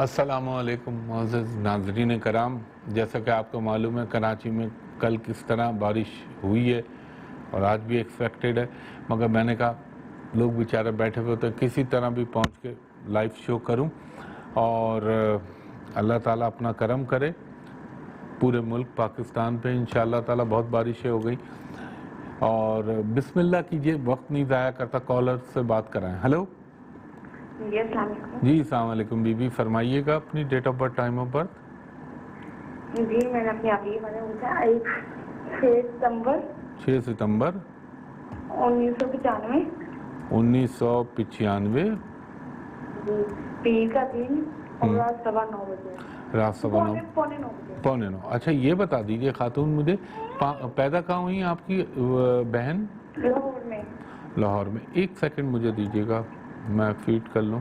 السلام علیکم معزز ناظرین کرام، جیسا کہ آپ کو معلوم ہے کراچی میں کل کس طرح بارش ہوئی ہے اور آج بھی ایکسپیکٹڈ ہے، مگر میں نے کہا لوگ بیچارے بیٹھے ہوئے ہوتے کسی طرح بھی پہنچ کے لائیو شو کروں اور اللہ تعالیٰ اپنا کرم کرے پورے ملک پاکستان پہ انشاءاللہ تعالیٰ بہت بارشیں ہو گئی۔ اور بسم اللہ کیجئے، وقت نہیں ضائع کرتا، کالر سے بات کرائیں۔ ہلو جی السلام علیکم۔ جی السلام علیکم بی بی، فرمائیے گا اپنی date of birth, time of birth. جی میں نے اپنی آپ ہی پوچھا 6 ستمبر 6 ستمبر 1995۔ 1995 جی پیر کا دن اور رات 9:15 بجے، رات 9:15 پونے 9 بجے۔ پونے 9۔ اچھا یہ بتا دیجئے خاتون مجھے، پیدا کہاں ہوئی آپ کی بہن؟ لاہور میں۔ لاہور میں۔ ایک سیکنڈ مجھے دیجئے گا، میں فیڈ کر لوں۔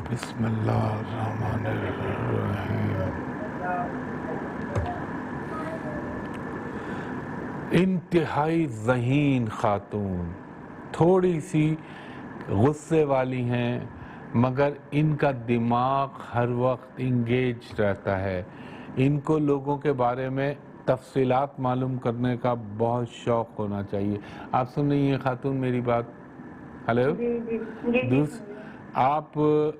بسم اللہ الرحمن الرحیم۔ انتہائی ذہین خاتون، تھوڑی سی غصے والی ہیں مگر ان کا دماغ ہر وقت انگیج رہتا ہے، ان کو لوگوں کے بارے میں تفصیلات معلوم کرنے کا بہت شوق ہونا چاہیے۔ آپ سن رہی ہیں خاتون میری بات؟ ہلو جی جی جی آپ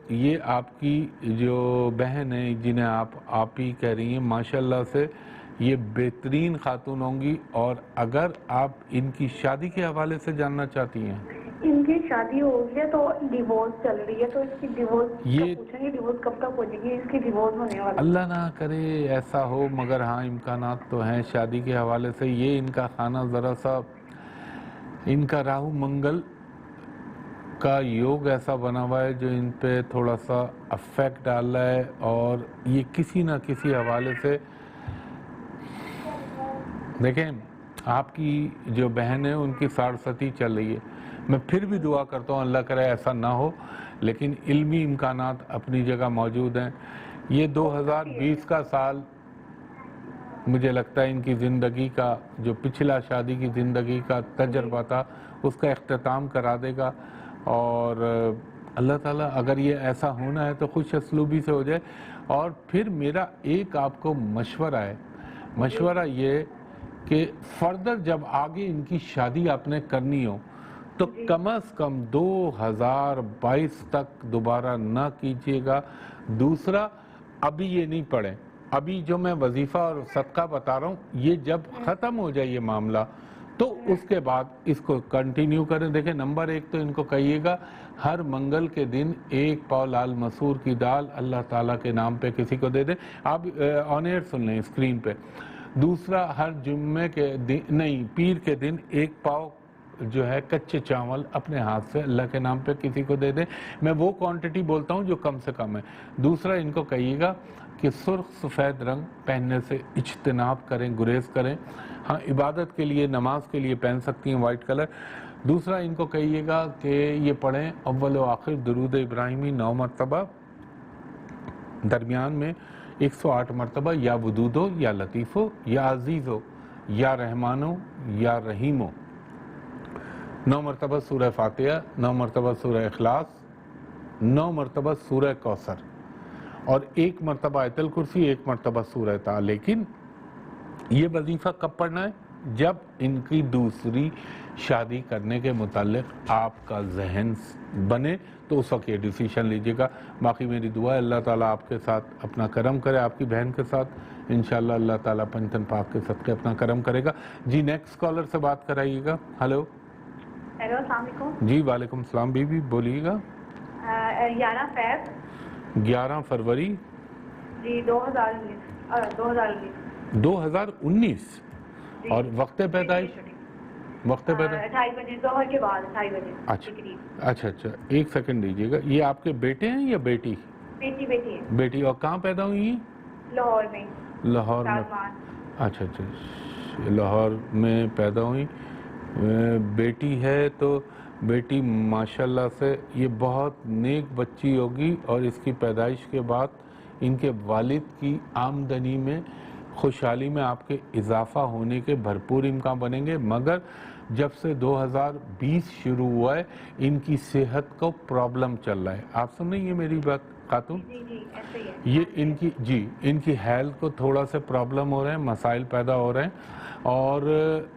یہ آپ کی جو بہن ہے جنہیں آپ ہی کہہ رہی ہیں، ماشاءاللہ سے یہ بہترین خاتون ہوں گی، اور اگر آپ ان کی شادی کے حوالے سے جاننا چاہتی ہیں۔ ان کی شادی ہو گئی ہے تو ڈیورس چل رہی ہے، تو اس کی ڈیورس یہ پوچھیں گے ڈیورس کب تک ہو جائے گی، اس کی ڈیورس ہونے والی؟ اللہ نہ کرے ایسا ہو، مگر ہاں امکانات تو ہیں شادی کے حوالے سے۔ یہ ان کا خانہ ذرا سا، ان کا راہو منگل کا یوگ ایسا بنا ہوا ہے جو ان پہ تھوڑا سا افیکٹ ڈال رہا ہے، اور یہ کسی نہ کسی حوالے سے دیکھیں آپ کی جو بہن ہے ان کی ساڑھستی چل رہی ہے۔ میں پھر بھی دعا کرتا ہوں اللہ کرے ایسا نہ ہو، لیکن علمی امکانات اپنی جگہ موجود ہیں۔ یہ 2020 کا سال مجھے لگتا ہے ان کی زندگی کا جو پچھلا شادی کی زندگی کا تجربہ تھا اس کا اختتام کرا دے گا، اور اللہ تعالیٰ اگر یہ ایسا ہونا ہے تو خوش اسلوبی سے ہو جائے۔ اور پھر میرا ایک آپ کو مشورہ ہے، مشورہ یہ کہ فردر جب آگے ان کی شادی آپ نے کرنی ہو تو کم از کم 2022 تک دوبارہ نہ کیجیے گا۔ دوسرا، ابھی یہ نہیں پڑھیں، ابھی جو میں وظیفہ اور صدقہ بتا رہا ہوں یہ جب ختم ہو جائے یہ معاملہ تو اس کے بعد اس کو کنٹینیو کریں۔ دیکھیں نمبر 1 تو ان کو کہیے گا ہر منگل کے دن 1 پاؤ لال مسور کی دال اللہ تعالیٰ کے نام پہ کسی کو دے دیں۔ آپ آن ایئر سن لیں اسکرین پہ۔ دوسرا، ہر جمعے کے دن نہیں پیر کے دن 1 پاؤ جو ہے کچے چاول اپنے ہاتھ سے اللہ کے نام پہ کسی کو دے دیں۔ میں وہ کوانٹٹی بولتا ہوں جو کم سے کم ہے۔ دوسرا، ان کو کہیے گا کہ سرخ سفید رنگ پہننے سے اجتناب کریں، گریز کریں۔ ہاں عبادت کے لیے، نماز کے لیے پہن سکتی ہیں وائٹ کلر۔ دوسرا، ان کو کہیے گا کہ یہ پڑھیں اول و آخر درود ابراہیمی 9 مرتبہ، درمیان میں 108 مرتبہ یا ودود ہو یا لطیف ہو یا عزیز ہو یا رحمان ہو یا رحیم ہو۔ 9 مرتبہ سورہ فاتحہ، 9 مرتبہ سورہ اخلاص، 9 مرتبہ سورہ کوثر، اور 1 مرتبہ آیت الکرسی، 1 مرتبہ سورہ طٰ۔ لیکن یہ وظیفہ کب پڑھنا ہے؟ جب ان کی دوسری شادی کرنے کے متعلق آپ کا ذہن بنے تو اس وقت یہ ڈیسیشن لیجئے گا۔ باقی میری دعا ہے اللہ تعالیٰ آپ کے ساتھ اپنا کرم کرے، آپ کی بہن کے ساتھ انشاءاللہ اللہ تعالیٰ پنجتن پاک کے صدقے اپنا کرم کرے گا۔ جی نیکسٹ کالر سے بات کرائیے گا۔ ہلو ہیلو السلام علیکم۔ جی وعلیکم السلام بی بی، بولیے گا۔ 11 فروری جی 2019 2019 اور وقت پیدائش؟ وقت پیدائش 2:30 بجے، ظہر کے بعد 2:30 بجے۔ اچھا ایک سیکنڈ دیجیے گا۔ یہ آپ کے بیٹے ہیں یا بیٹی؟ بیٹی ہے۔ بیٹی، اور کہاں پیدا ہوئی ہیں؟ لاہور میں۔ لاہور میں؟ اچھا لاہور میں پیدا ہوئی بیٹی ہے، تو بیٹی ماشاءاللہ سے یہ بہت نیک بچی ہوگی، اور اس کی پیدائش کے بعد ان کے والد کی آمدنی میں خوشحالی میں آپ کے اضافہ ہونے کے بھرپور امکان بنیں گے۔ مگر جب سے 2020 شروع ہوا ہے ان کی صحت کو پرابلم چل رہا ہے. آپ سن رہی ہیں میری بات خاتون؟ جی ایسے ہی ہے. یہ ان کی ہیلتھ کو تھوڑا سے پرابلم ہو رہے ہیں, مسائل پیدا ہو رہے ہیں, اور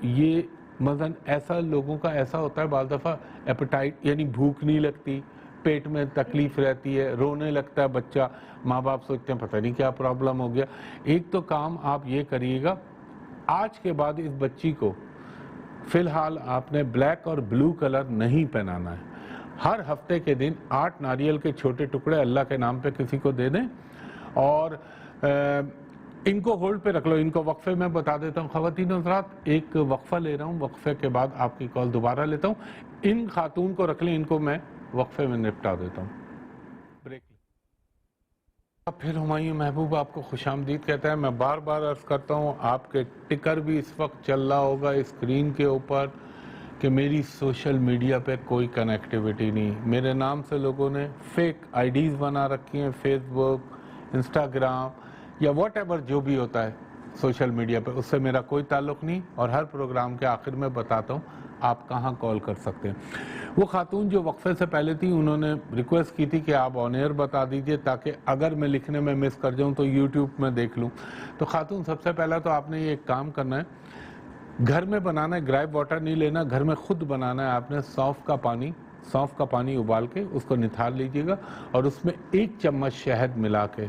یہ مثلا ایسا لوگوں کا ایسا ہوتا ہے بعض دفعہ ایپیٹائٹ یعنی بھوک نہیں لگتی, پیٹ میں تکلیف رہتی ہے, رونے لگتا ہے بچہ, ماں باپ سوچتے ہیں پتہ نہیں کیا پرابلم ہو گیا. ایک تو کام آپ یہ کریے گا, آج کے بعد اس بچی کو فی الحال آپ نے بلیک اور بلو کلر نہیں پہنانا ہے. ہر ہفتے کے دن 8 ناریل کے چھوٹے ٹکڑے اللہ کے نام پہ کسی کو دے دیں, اور ان کو ہولڈ پہ رکھ لو. ان کو وقفے میں بتا دیتا ہوں. خواتین و حضرات, ایک وقفہ لے رہا ہوں, وقفے کے بعد آپ کی کال دوبارہ لیتا ہوں. ان خاتون کو رکھ لیں, ان کو میں وقفے میں نپٹا دیتا ہوں. بریک. پھر ہمایوں محبوب آپ کو خوش آمدید کہتا ہے. میں بار بار عرض کرتا ہوں, آپ کے ٹکر بھی اس وقت چل رہا ہوگا اسکرین کے اوپر کہ میری سوشل میڈیا پہ کوئی کنیکٹیویٹی نہیں. میرے نام سے لوگوں نے فیک آئی ڈیز بنا رکھی ہیں, فیس بک, انسٹاگرام یا واٹ ایور جو بھی ہوتا ہے سوشل میڈیا پہ, اس سے میرا کوئی تعلق نہیں. اور ہر پروگرام کے آخر میں بتاتا ہوں آپ کہاں کال کر سکتے ہیں. وہ خاتون جو وقفے سے پہلے تھی, انہوں نے ریکویسٹ کی تھی کہ آپ آن ایئر بتا دیجئے تاکہ اگر میں لکھنے میں مس کر جاؤں تو یوٹیوب میں دیکھ لوں. تو خاتون, سب سے پہلا تو آپ نے یہ ایک کام کرنا ہے, گھر میں بنانا ہے, گرائب واٹر نہیں لینا, گھر میں خود بنانا ہے آپ نے. سونف کا پانی ابال کے اس کو نتھار لیجئے گا, اور اس میں 1 چمچ شہد ملا کے,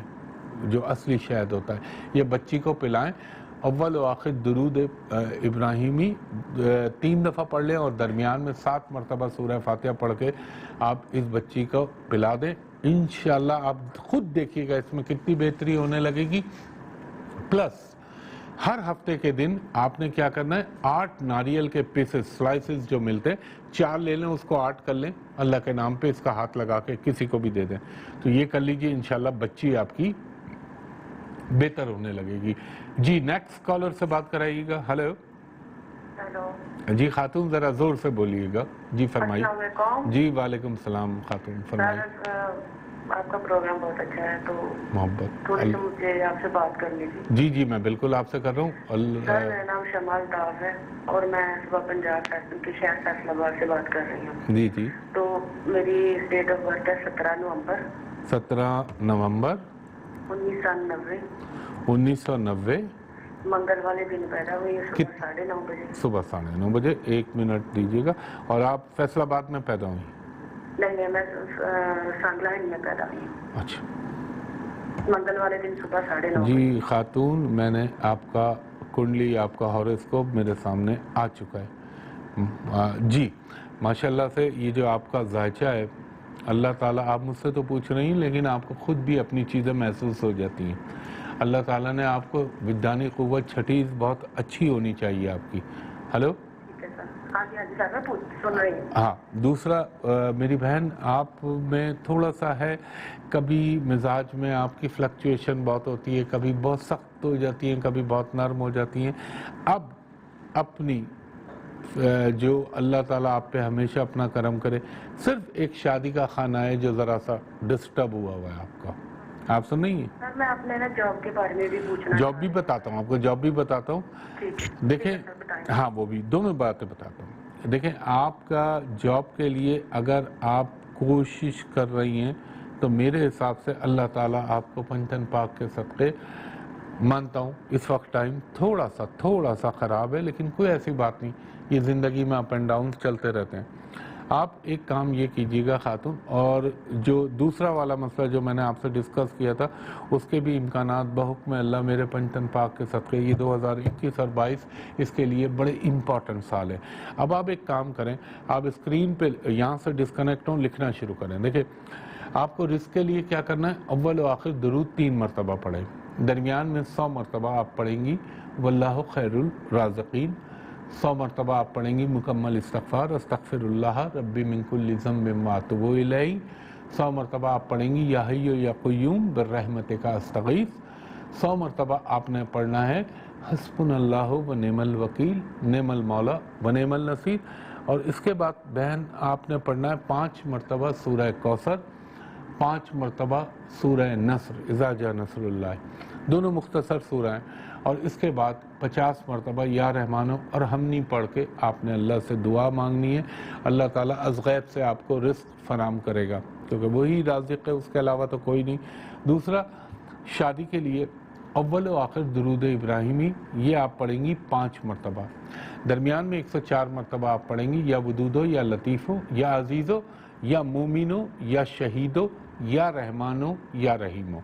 جو اصلی شہد ہوتا ہے, یہ بچی کو پلائیں. اول و آخر درود ابراہیمی 3 دفعہ پڑھ لیں, اور درمیان میں 7 مرتبہ سورہ فاتحہ پڑھ کے آپ اس بچی کو پلا دیں. انشاءاللہ آپ خود دیکھیے گا اس میں کتنی بہتری ہونے لگے گی. پلس ہر ہفتے کے دن آپ نے کیا کرنا ہے, 8 ناریل کے پیسز, سلائسز جو ملتے ہیں, 4 لے لیں, اس کو 8 کر لیں, اللہ کے نام پہ اس کا ہاتھ لگا کے کسی کو بھی دے دیں. تو یہ کر لیجئے, انشاءاللہ بچی آپ کی بہتر ہونے لگے گی. جی نیکسٹ کالر سے بات کرائیے گا. ہیلو. جی خاتون, ذرا زور سے بولیے گا. جی فرمائیے. السلام علیکم. جی وعلیکم السلام خاتون, فرمائیے. آپ کا پروگرام بہت اچھا ہے, تو محبت تھوڑی سی مجھے آپ سے بات کرنی تھی. جی میں بالکل آپ سے کر رہا ہوں. سر میرا نام شمال طاف ہے, اور میں صبح پنجاب فیصل کے شہر فیصل آباد سے بات کر رہی ہوں. جی تو میری ڈیٹ آف برتھ ہے 17 نومبر 1990. منگل والے دن پیدا ہوئی, صبح 9:30 بجے. صبح 9:30 بجے. 1 منٹ دیجیے گا. اور آپ فیصل آباد میں پیدا ہوئی؟ نہیں, میں سانگلا ہند میں پیدا ہوئی. اچھا. منگل والے دن صبح 9:30. جی خاتون, میں نے آپ کا کنڈلی, آپ کا ہاروسکوپ میرے سامنے آ چکا ہے. جی ماشاءاللہ سے یہ جو آپ کا ذائچہ ہے, اللہ تعالیٰ, آپ مجھ سے تو پوچھ رہی ہیں لیکن آپ کو خود بھی اپنی چیزیں محسوس ہو جاتی ہیں. اللہ تعالیٰ نے آپ کو وجدانی قوت چھٹی بہت اچھی ہونی چاہیے آپ کی. ہلو. ہاں, دوسرا میری بہن, آپ میں تھوڑا سا ہے, کبھی مزاج میں آپ کی فلکچویشن بہت ہوتی ہے, کبھی بہت سخت ہو جاتی ہیں, کبھی بہت نرم ہو جاتی ہیں. اب اپنی جو اللہ تعالیٰ آپ پہ ہمیشہ اپنا کرم کرے, صرف ایک شادی کا خانہ ہے جو ذرا سا ڈسٹرب ہوا ہے آپ کا. آپ سن رہی ہیں؟ سر میں اپنے نا جاب کے بارے میں بھی پوچھنا. جاب بھی بتاتا ہوں آپ کو, جاب بھی بتاتا ہوں. دیکھیں, ہاں وہ بھی دونوں باتیں بتاتا ہوں. دیکھیں, آپ کا جاب کے لیے اگر آپ کوشش کر رہی ہیں تو میرے حساب سے اللہ تعالیٰ آپ کو پنجتن پاک کے صدقے, مانتا ہوں اس وقت ٹائم تھوڑا سا خراب ہے, لیکن کوئی ایسی بات نہیں, یہ زندگی میں اپ اینڈ ڈاؤن چلتے رہتے ہیں. آپ ایک کام یہ کیجیے گا خاتون, اور جو دوسرا والا مسئلہ جو میں نے آپ سے ڈسکس کیا تھا, اس کے بھی امکانات بحکم اللہ میرے پنجتن پاک کے صدقے, یہ 2021 اور 22 اس کے لیے بڑے امپورٹنٹ سال ہے. اب آپ ایک کام کریں, آپ اسکرین پہ یہاں سے ڈسکنیکٹ ہوں, لکھنا شروع کریں. دیکھیں, آپ کو رزق کے لیے کیا کرنا ہے, اول و آخر درود 3 مرتبہ پڑھیں, درمیان میں 100 مرتبہ آپ پڑھیں گی واللہ خیر الرازقین. 100 مرتبہ آپ پڑھیں گی مکمل استغفار, استغفر اللہ ربی من کل ذنب واتوب الیہ. 100 مرتبہ آپ پڑھیں گی یا حی یا قیوم برحمتک استغیث. 100 مرتبہ آپ نے پڑھنا ہے حسبنا اللہ و نعم الوکیل, نعم المولا و نعم النصیر. اور اس کے بعد بہن آپ نے پڑھنا ہے 5 مرتبہ سورہ کوثر, 5 مرتبہ سورہ نصر, اذا جاء نصر اللہ. دونوں مختصر سورہ ہیں. اور اس کے بعد 50 مرتبہ یا رحمانو اور ہم نہیں پڑھ کے آپ نے اللہ سے دعا مانگنی ہے. اللہ تعالیٰ از غیب سے آپ کو رزق فراہم کرے گا کیونکہ وہی رازق ہے, اس کے علاوہ تو کوئی نہیں. دوسرا, شادی کے لیے اول و آخر درود ابراہیمی یہ آپ پڑھیں گی 5 مرتبہ. درمیان میں 104 مرتبہ آپ پڑھیں گی یا ودودو یا لطیفو یا عزیزو یا مومنو یا شہیدو یا رحمانو یا رحیمو.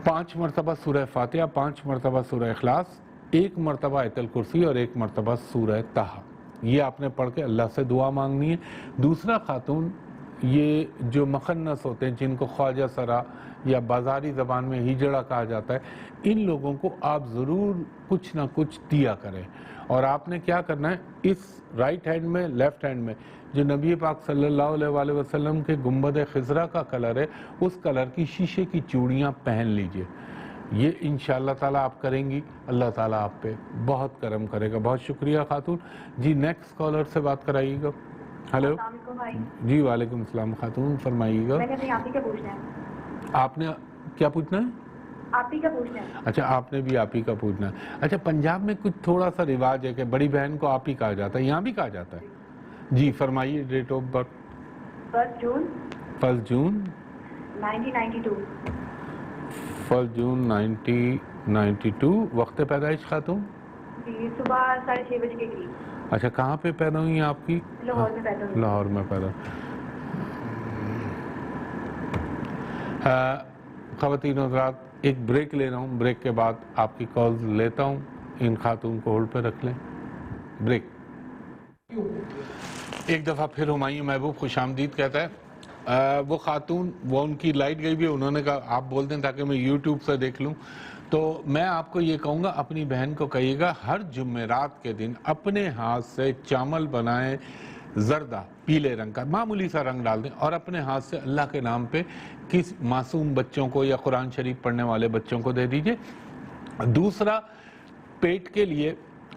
5 مرتبہ سورہ فاتحہ, 5 مرتبہ سورہ اخلاص, 1 مرتبہ آیت الکرسی اور 1 مرتبہ سورہ طٰہٰ. یہ آپ نے پڑھ کے اللہ سے دعا مانگنی ہے. دوسرا خاتون, یہ جو مخنث ہوتے ہیں جن کو خواجہ سرا یا بازاری زبان میں ہجڑا کہا جاتا ہے, ان لوگوں کو آپ ضرور کچھ نہ کچھ دیا کریں. اور آپ نے کیا کرنا ہے, اس رائٹ ہینڈ میں, لیفٹ ہینڈ میں جو نبی پاک صلی اللہ علیہ وآلہ وسلم کے گنبد خضرا کا کلر ہے, اس کلر کی شیشے کی چوڑیاں پہن لیجئے. یہ انشاءاللہ تعالیٰ آپ کریں گی, اللہ تعالیٰ آپ پہ بہت کرم کرے گا. بہت شکریہ خاتون. جی نیکسٹ کالر سے بات کرائیے گا. ہلو. جی وعلیکم السلام خاتون, فرمائیے گا. میں نے آپ ہی کا پوچھنا ہے. آپ نے کیا پوچھنا ہے؟ آپ ہی کا پوچھنا ہے. اچھا, آپ نے بھی آپ ہی کا پوچھنا ہے. اچھا, پنجاب میں کچھ تھوڑا سا رواج ہے کہ بڑی بہن کو آپ ہی کہا جاتا ہے, یہاں بھی کہا جاتا ہے. جی فرمائیے. ڈیٹ آف برتھ 1 جون 1 جون 1992. 1 جون 1992. وقت پیدائش خاتون؟ جی صبح 6:30 بجے کے قریب. اچھا, کہاں پہ پیدا ہوئی ہیں آپ کی؟ لاہور میں پیدا ہوئی. لاہور میں پیدا. خواتین حضرات, ایک بریک لے رہا ہوں, بریک کے بعد آپ کی کالز لیتا ہوں. ان خاتون کو ہولڈ پہ رکھ لیں. بریک. ایک دفعہ پھر ہمایوں محبوب خوش آمدید کہتا ہے. وہ خاتون, وہ ان کی لائٹ گئی بھی, انہوں نے کہا آپ بول دیں تاکہ میں یوٹیوب سے دیکھ لوں. تو میں آپ کو یہ کہوں گا, اپنی بہن کو کہیے گا ہر جمعرات کے دن اپنے ہاتھ سے چاول بنائیں, زردہ پیلے رنگ کا, معمولی سا رنگ ڈال دیں, اور اپنے ہاتھ سے اللہ کے نام پہ کس معصوم بچوں کو یا قرآن شریف پڑھنے والے بچوں کو دے دیجئے. دوسرا, پیٹ کے لیے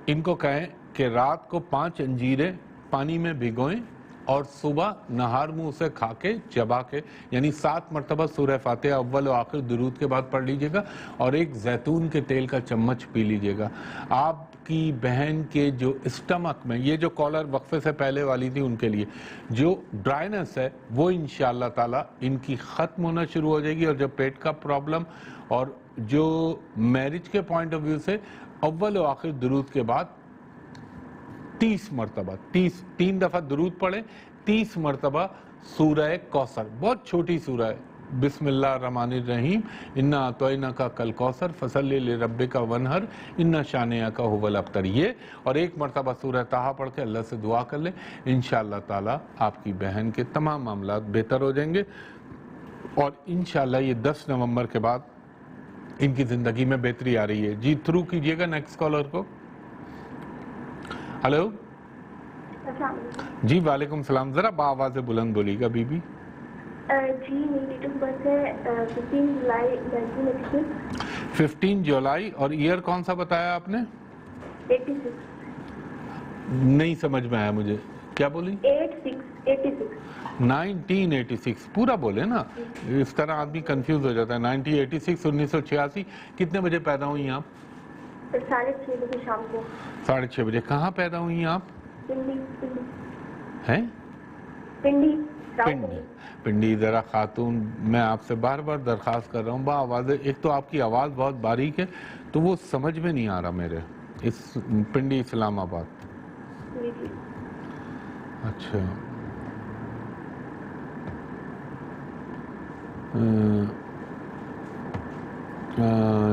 ان کو کہیں کہ رات کو 5 انجیریں پانی میں بھگوئیں اور صبح نہار منہ سے کھا کے چبا کے, یعنی 7 مرتبہ سورہ فاتحہ اول و آخر درود کے بعد پڑھ لیجئے گا, اور ایک زیتون کے تیل کا چمچ پی لیجئے گا. آپ کی بہن کے جو اسٹمک میں, یہ جو کالر وقفے سے پہلے والی تھی ان کے لیے جو ڈرائنس ہے, وہ انشاءاللہ تعالی ان کی ختم ہونا شروع ہو جائے گی. اور جو پیٹ کا پرابلم اور جو میرج کے پوائنٹ آف ویو سے اول و آخر درود کے بعد 30 مرتبہ 3 دفعہ درود پڑھیں, 30 مرتبہ سورہ کوثر, بہت چھوٹی سورہ ہے, بسم اللہ الرحمن الرحیم, انا اعطیناک الکوثر فصلی لربک وانحر ان شانئک ھو الابتر. یہ اور 1 مرتبہ سورہ طٰہٰ پڑھ کے اللہ سے دعا کر لیں, انشاءاللہ تعالی آپ کی بہن کے تمام معاملات بہتر ہو جائیں گے. اور انشاءاللہ یہ 10 نومبر کے بعد ان کی زندگی میں بہتری آ رہی ہے. جی تھرو کیجئے گا نیکسٹ کالر کو. ہلو. جی وعلیکم السلام, ذرا بآواز بلند بولیے گا بی بی. جی میری ڈیٹ آف برتھ ہے 15 جولائی 1986. 15 جولائی, اور ایئر کون سا بتایا آپ نے؟ 86. نہیں سمجھ میں آیا مجھے, کیا بولی؟ 86. 1986. پورا بولے نا, اس طرح آدمی کنفیوز ہو جاتا ہے. 1986, 1986. کتنے بجے پیدا ہوئی آپ؟ 6:30 بجے شام کو. 6:30 بجے. کہاں پیدا ہوئی آپ؟ ہیں پنڈی. ذرا خاتون, میں آپ سے بار بار درخواست کر رہا ہوں, آواز, ایک تو آپ کی آواز بہت باریک ہے تو وہ سمجھ میں نہیں آ رہا میرے. اس پنڈی اسلام آباد. اچھا,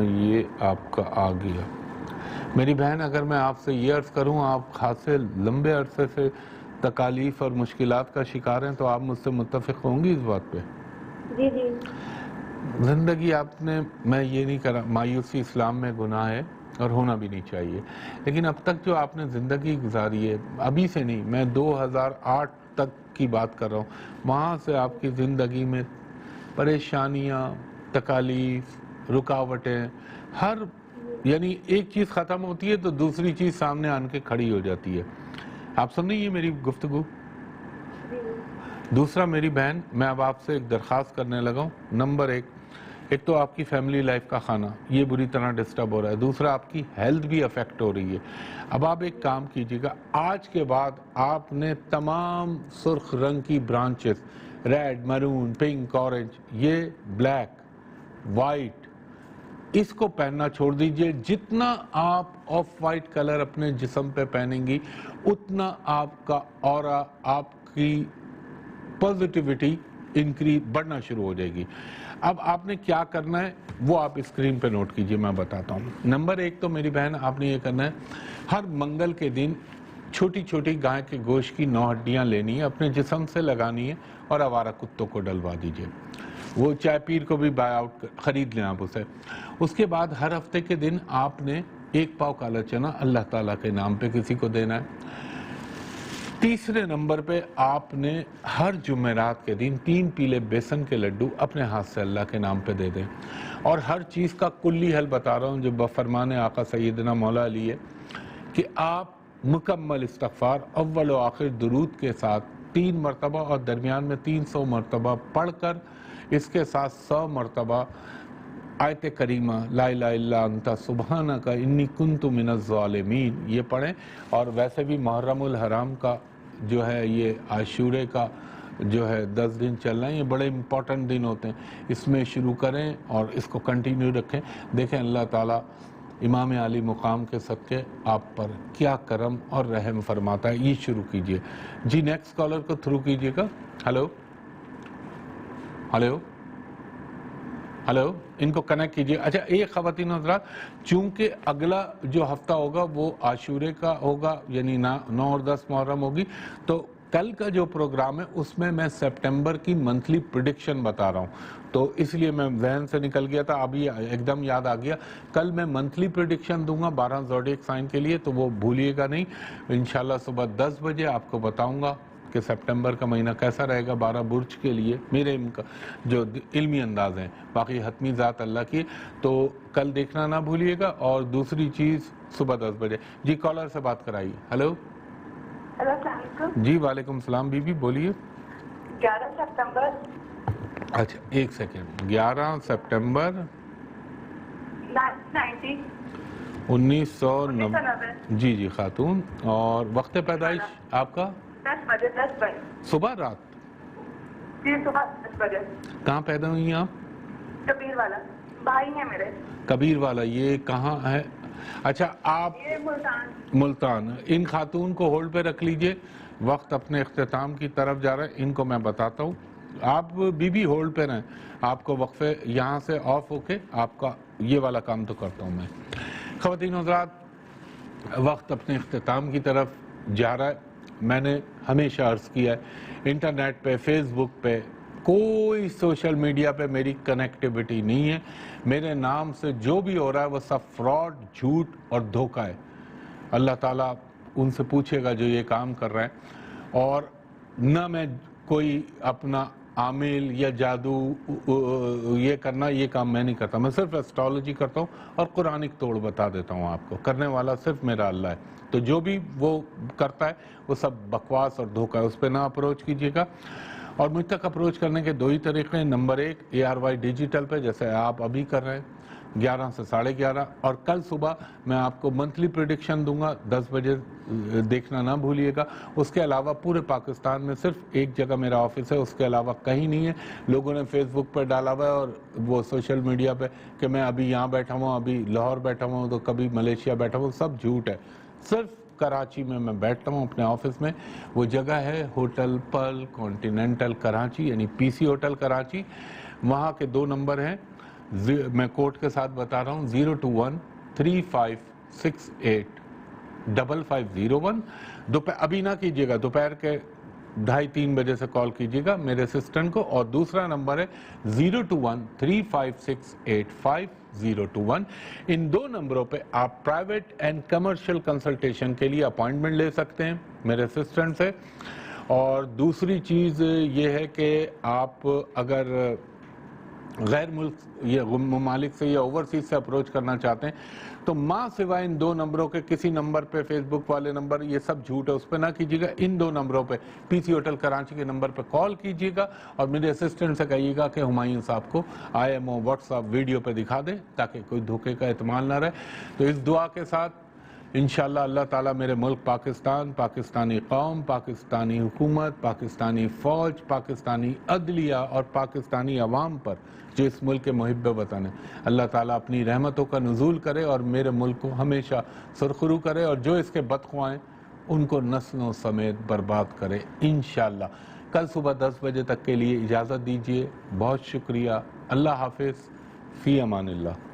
یہ آپ کا آ گیا. میری بہن, اگر میں آپ سے یہ عرض کروں آپ خاصے لمبے عرصے سے تکالیف اور مشکلات کا شکار ہیں, تو آپ مجھ سے متفق ہوں گی اس بات پہ؟ جی جی. زندگی آپ نے, میں یہ نہیں کرا, مایوسی اسلام میں گناہ ہے اور ہونا بھی نہیں چاہیے, لیکن اب تک جو آپ نے زندگی گزاری ہے, ابھی سے نہیں, میں 2008 تک کی بات کر رہا ہوں, وہاں سے آپ کی زندگی میں پریشانیاں, تکالیف, رکاوٹیں, ہر, یعنی ایک چیز ختم ہوتی ہے تو دوسری چیز سامنے آن کے کھڑی ہو جاتی ہے. آپ سن رہی ہیں میری گفتگو؟ دوسرا میری بہن, میں اب آپ سے ایک درخواست کرنے لگا ہوں. نمبر 1, ایک تو آپ کی فیملی لائف کا کھانا یہ بری طرح ڈسٹرب ہو رہا ہے، دوسرا آپ کی ہیلتھ بھی افیکٹ ہو رہی ہے۔ اب آپ ایک کام کیجئے گا، آج کے بعد آپ نے تمام سرخ رنگ کی برانچز، ریڈ، مرون، پنک، اورنج، یہ بلیک، وائٹ، اس کو پہننا چھوڑ دیجئے۔ جتنا آپ آف وائٹ کلر اپنے جسم پہ پہنیں گی اتنا آپ کا اورا، آپ کی پوزیٹیوٹی بڑھنا شروع ہو جائے گی۔ اب آپ نے کیا کرنا ہے وہ آپ اسکرین پہ نوٹ کیجئے، میں بتاتا ہوں۔ نمبر 1 تو میری بہن آپ نے یہ کرنا ہے، ہر منگل کے دن چھوٹی چھوٹی گائے کے گوشت کی 9 ہڈیاں لینی ہے، اپنے جسم سے لگانی ہے اور آوارہ کتوں کو ڈلوا دیجئے۔ وہ چائے پیر کو بھی بائی آؤٹ خرید لیں آپ اسے۔ اس کے بعد ہر ہفتے کے دن آپ نے 1 پاؤ کالا چنا اللہ تعالیٰ کے نام پہ کسی کو دینا ہے۔ تیسرے نمبر پہ آپ نے ہر جمعرات کے دن 3 پیلے بیسن کے لڈو اپنے ہاتھ سے اللہ کے نام پہ دے دیں۔ اور ہر چیز کا کلی حل بتا رہا ہوں جو بفرمان آقا سیدنا مولا علی ہے کہ آپ مکمل استغفار اول و آخر درود کے ساتھ 3 مرتبہ اور درمیان میں 300 مرتبہ پڑھ کر اس کے ساتھ 100 مرتبہ آیت کریمہ لا الہ الا انت سبحانک انی کنت من الظالمین یہ پڑھیں۔ اور ویسے بھی محرم الحرام کا جو ہے یہ عاشورے کا جو ہے 10 دن چل رہے ہیں، یہ بڑے امپورٹنٹ دن ہوتے ہیں، اس میں شروع کریں اور اس کو کنٹینیو رکھیں۔ دیکھیں اللہ تعالیٰ امام عالی مقام کے صدقے آپ پر کیا کرم اور رحم فرماتا ہے۔ یہ شروع کیجئے جی۔ نیکسٹ کالر کو تھرو کیجئے گا۔ ہلو ہلو ہلو، ان کو کنیکٹ کیجئے۔ اچھا ایک خواتین حضرات، چونکہ اگلا جو ہفتہ ہوگا وہ عاشورے کا ہوگا، یعنی 9 اور 10 محرم ہوگی، تو کل کا جو پروگرام ہے اس میں میں سپٹمبر کی منتھلی پریڈکشن بتا رہا ہوں، تو اس لیے میں ذہن سے نکل گیا تھا، ابھی ایک دم یاد آ گیا۔ کل میں منتھلی پریڈکشن دوں گا 12 زوڈیک سائن کے لیے، تو وہ بھولیے گا نہیں۔ انشاءاللہ صبح 10 بجے آپ کو بتاؤں گا کہ سپٹمبر کا مہینہ کیسا رہے گا 12 برج کے لیے، میرے جو علمی انداز ہیں، باقی حتمی ذات اللہ کی، تو کل دیکھنا نہ بھولیے گا۔ اور دوسری چیز صبح 10 بجے جی کالر سے بات کرائیے۔ ہلو السلام علیکم جی، وعلیکم السلام بی بی، بولیے۔ 11 سپتمبر اچھا ایک سیکنڈ، 11 سپٹمبر 1990 جی جی خاتون، اور وقت پیدائش آپ کا 10 بجے صبح رات؟ جی صبح 10 بجے۔ کہاں پیدا ہوئی ہیں آپ؟ کبیر والا، بھائی ہیں میرے۔ کبیر والا یہ کہاں ہے؟ اچھا آپ یہ ملتان۔ ان خاتون کو ہولڈ پہ رکھ لیجئے، وقت اپنے اختتام کی طرف جا رہا ہے، ان کو میں بتاتا ہوں۔ آپ بی بی ہولڈ پہ رہیں، آپ کو وقفے یہاں سے آف ہو کے آپ کا یہ والا کام تو کرتا ہوں میں۔ خواتین حضرات، وقت اپنے اختتام کی طرف جا رہا ہے۔ میں نے ہمیشہ عرض کیا ہے انٹرنیٹ پہ، فیس بک پہ، کوئی سوشل میڈیا پہ میری کنیکٹیوٹی نہیں ہے۔ میرے نام سے جو بھی ہو رہا ہے وہ سب فراڈ، جھوٹ اور دھوکہ ہے۔ اللہ تعالیٰ ان سے پوچھے گا جو یہ کام کر رہے ہیں۔ اور نہ میں کوئی اپنا عامل یا جادو یہ کرنا، یہ کام میں نہیں کرتا، میں صرف ایسٹرالوجی کرتا ہوں اور قرآنک توڑ بتا دیتا ہوں آپ کو۔ کرنے والا صرف میرا اللہ ہے، تو جو بھی وہ کرتا ہے وہ سب بکواس اور دھوکہ ہے، اس پہ نہ اپروچ کیجیے گا۔ اور مجھ تک اپروچ کرنے کے 2 ہی طریقے ہیں۔ نمبر 1 ARY ڈیجیٹل پہ، جیسے آپ ابھی کر رہے ہیں 11 سے 11:30، اور کل صبح میں آپ کو منتھلی پریڈکشن دوں گا 10 بجے، دیکھنا نہ بھولیے گا۔ اس کے علاوہ پورے پاکستان میں صرف ایک جگہ میرا آفس ہے، اس کے علاوہ کہیں نہیں ہے۔ لوگوں نے فیس بک پہ ڈالا ہوا ہے اور وہ سوشل میڈیا پہ کہ میں ابھی یہاں بیٹھا ہوں، ابھی لاہور بیٹھا ہوں، تو کبھی ملیشیا بیٹھا ہوں، سب جھوٹ ہے۔ صرف کراچی میں بیٹھتا ہوں اپنے آفس میں، وہ جگہ ہے ہوٹل پل کانٹیننٹل کراچی، یعنی PC ہوٹل کراچی۔ وہاں کے 2 نمبر ہیں، میں کوڈ کے ساتھ بتا رہا ہوں، 021-3568-5501۔ ابھی نہ کیجیے گا، دوپہر کے 2:30-3 بجے سے کال کیجیے گا میرے اسسٹنٹ کو۔ اور دوسرا نمبر ہے 021-3568-5021۔ ان 2 نمبروں پہ آپ پرائیویٹ اینڈ کمرشل کنسلٹیشن کے لیے اپوائنٹمنٹ لے سکتے ہیں میرے اسسٹنٹ سے۔ اور دوسری چیز یہ ہے کہ آپ اگر غیر ملک یہ ممالک سے یا اوورسیز سے اپروچ کرنا چاہتے ہیں تو ماں سوائے ان 2 نمبروں کے کسی نمبر پہ، فیس بک والے نمبر یہ سب جھوٹ ہے، اس پہ نہ کیجیے گا. ان 2 نمبروں پہ پی سی ہوٹل کراچی کے نمبر پہ کال کیجیے گا اور میرے اسسٹنٹ سے کہیے گا کہ ہمایوں صاحب کو IMO واٹس ایپ ویڈیو پہ دکھا دیں تاکہ کوئی دھوکے کا احتمال نہ رہے. تو اس دعا کے ساتھ انشاءاللہ اللہ تعالیٰ میرے ملک پاکستان، پاکستانی قوم، پاکستانی حکومت، پاکستانی فوج، پاکستانی عدلیہ اور پاکستانی عوام پر جو اس ملک کے محب وطن ہیں، اللہ تعالیٰ اپنی رحمتوں کا نزول کرے اور میرے ملک کو ہمیشہ سرخرو کرے اور جو اس کے بدخواہ ہیں ان کو نسلوں سمیت برباد کرے انشاءاللہ. کل صبح 10 بجے تک کے لیے اجازت دیجیے. بہت شکریہ. اللہ حافظ. فی امان اللہ.